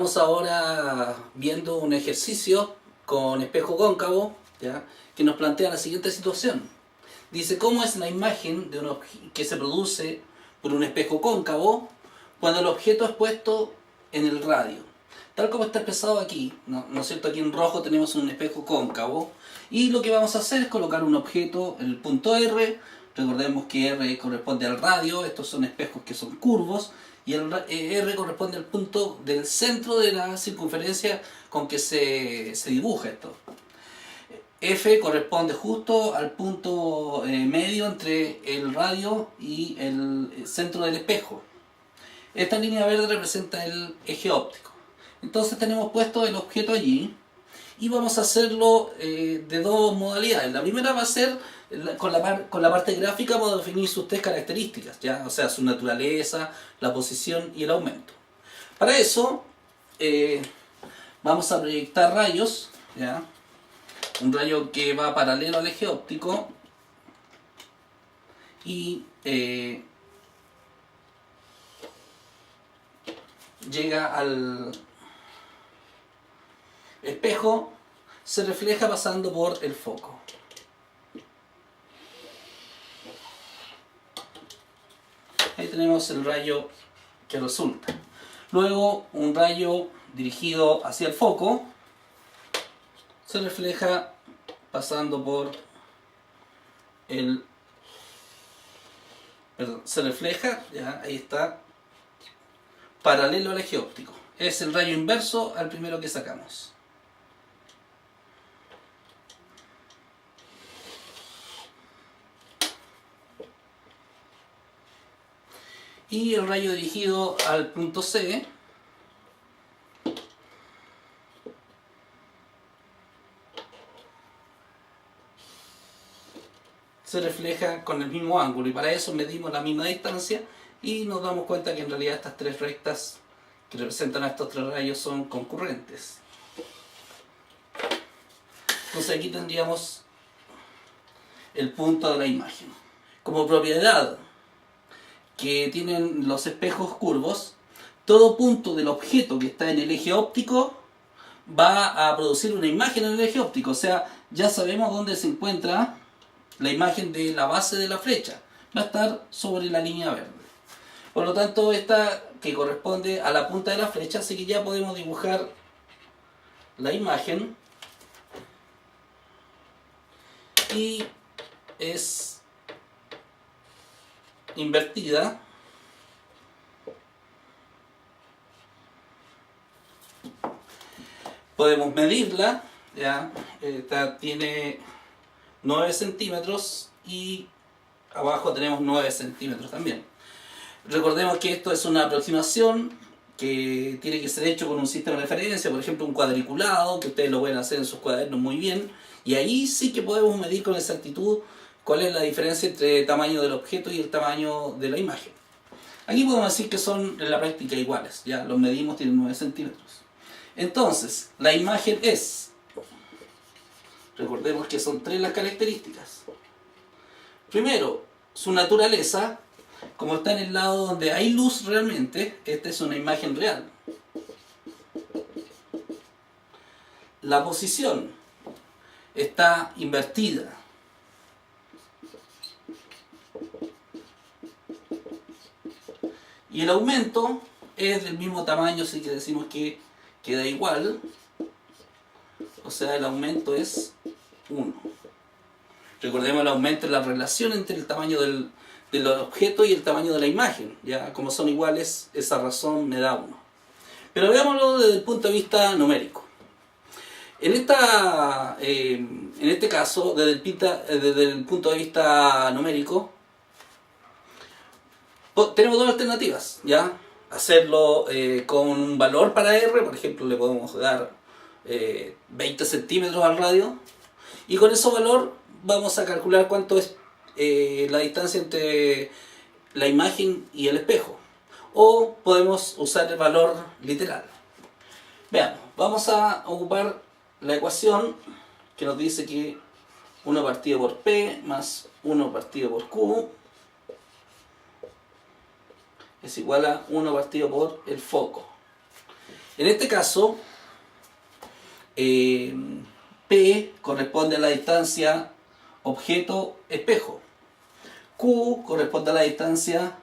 Estamos ahora viendo un ejercicio con espejo cóncavo, ¿ya?, que nos plantea la siguiente situación. Dice, ¿cómo es la imagen de que se produce por un espejo cóncavo cuando el objeto es puesto en el radio? Tal como está expresado aquí, ¿no es cierto? Aquí en rojo tenemos un espejo cóncavo y lo que vamos a hacer es colocar un objeto en el punto R. Recordemos que R corresponde al radio, estos son espejos que son curvos, y el R corresponde al punto del centro de la circunferencia con que se dibuja esto. F corresponde justo al punto medio entre el radio y el centro del espejo. Esta línea verde representa el eje óptico. Entonces tenemos puesto el objeto allí y vamos a hacerlo de dos modalidades. La primera va a ser con la parte gráfica, vamos a definir sus tres características, ¿ya? O sea, su naturaleza, la posición y el aumento. Para eso vamos a proyectar rayos, ¿ya? Un rayo que va paralelo al eje óptico y llega al espejo, se refleja pasando por el foco. Ahí tenemos el rayo que resulta. Luego un rayo dirigido hacia el foco se refleja pasando por el... Perdón, se refleja, ya, ahí está, paralelo al eje óptico. Es el rayo inverso al primero que sacamos. Y el rayo dirigido al punto C se refleja con el mismo ángulo, y para eso medimos la misma distancia y nos damos cuenta que en realidad estas tres rectas que representan a estos tres rayos son concurrentes. Entonces aquí tendríamos el punto de la imagen. Como propiedad que tienen los espejos curvos, todo punto del objeto que está en el eje óptico va a producir una imagen en el eje óptico. O sea, ya sabemos dónde se encuentra la imagen de la base de la flecha. Va a estar sobre la línea verde. Por lo tanto, esta que corresponde a la punta de la flecha, así que ya podemos dibujar la imagen. Y es invertida. Podemos medirla, ¿ya? Esta tiene 9 centímetros y abajo tenemos 9 centímetros también. Recordemos que esto es una aproximación que tiene que ser hecho con un sistema de referencia, por ejemplo un cuadriculado, que ustedes lo pueden hacer en sus cuadernos muy bien, y ahí sí que podemos medir con exactitud cuál es la diferencia entre el tamaño del objeto y el tamaño de la imagen. Aquí podemos decir que son en la práctica iguales, ya los medimos, tienen 9 centímetros. Entonces, la imagen es, recordemos que son tres las características. Primero, su naturaleza, como está en el lado donde hay luz realmente, esta es una imagen real. La posición está invertida. Y el aumento es del mismo tamaño, así que decimos que queda igual. O sea, el aumento es 1. Recordemos, el aumento es la relación entre el tamaño del objeto y el tamaño de la imagen. Ya, como son iguales, esa razón me da 1. Pero veámoslo desde el punto de vista numérico. En este caso, desde el punto de vista numérico, tenemos dos alternativas, ¿ya? Hacerlo con un valor para R, por ejemplo, le podemos dar 20 centímetros al radio, y con ese valor vamos a calcular cuánto es la distancia entre la imagen y el espejo. O podemos usar el valor literal. Veamos, vamos a ocupar la ecuación que nos dice que 1 partido por P más 1 partido por Q es igual a 1 partido por el foco. En este caso, P corresponde a la distancia objeto-espejo. Q corresponde a la distancia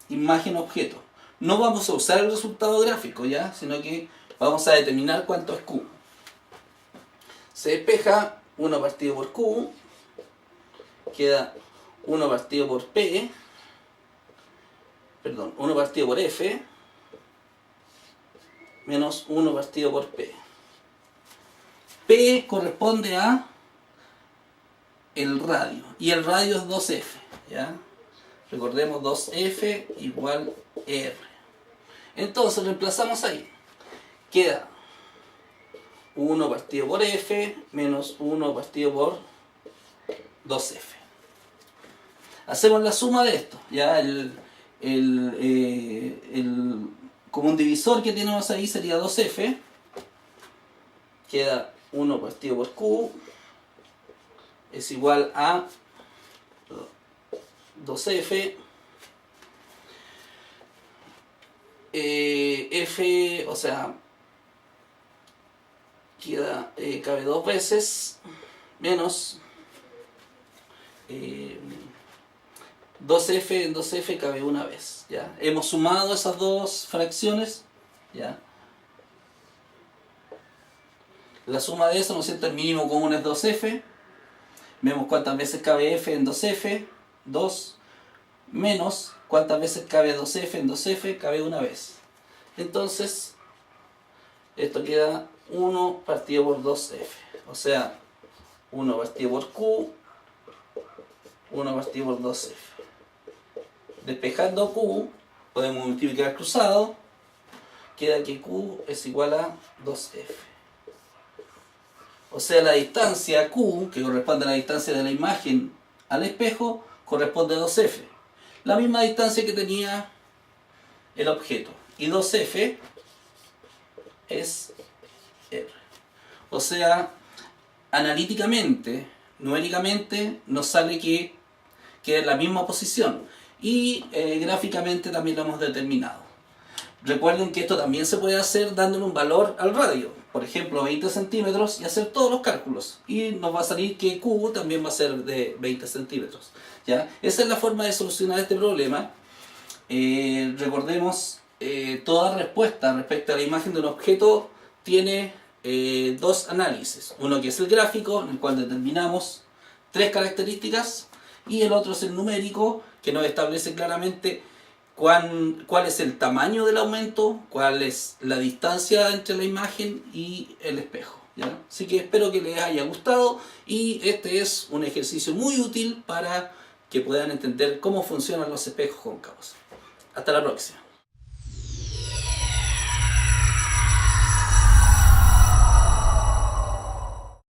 imagen-objeto. No vamos a usar el resultado gráfico, ¿ya? Sino que vamos a determinar cuánto es Q. Se despeja 1 partido por Q, queda 1 partido por P, perdón, 1 partido por F, menos 1 partido por P. P corresponde a el radio, y el radio es 2F, ¿ya? Recordemos 2F igual R. Entonces reemplazamos ahí. Queda 1 partido por F menos 1 partido por 2F. Hacemos la suma de esto. Ya el común divisor que tenemos ahí sería 2F. Queda 1 partido por Q es igual a 2F. F, o sea, queda, cabe 2 veces, menos 2F en 2F cabe una vez, ¿ya? Hemos sumado esas dos fracciones, ¿ya? La suma de eso, ¿no es cierto? El mínimo común es 2F. Vemos cuántas veces cabe F en 2F, 2, menos cuántas veces cabe 2F en 2F, cabe una vez. Entonces, esto queda 1 partido por 2F. O sea, 1 partido por Q, 1 partido por 2F. Despejando Q, podemos multiplicar cruzado, queda que Q es igual a 2F. O sea, la distancia Q, que corresponde a la distancia de la imagen al espejo, corresponde a 2F. La misma distancia que tenía el objeto. Y 2F es R. O sea, analíticamente, numéricamente, nos sale que es la misma posición. Y gráficamente también lo hemos determinado. Recuerden que esto también se puede hacer dándole un valor al radio. Por ejemplo, 20 centímetros y hacer todos los cálculos. Y nos va a salir que Q también va a ser de 20 centímetros. ¿Ya? Esa es la forma de solucionar este problema. Recordemos, toda respuesta respecto a la imagen de un objeto tiene dos análisis. Uno que es el gráfico, en el cual determinamos 3 características. Y el otro es el numérico, que nos establece claramente cuál es el tamaño del aumento, cuál es la distancia entre la imagen y el espejo, ¿ya? Así que espero que les haya gustado y este es un ejercicio muy útil para que puedan entender cómo funcionan los espejos cóncavos. Hasta la próxima.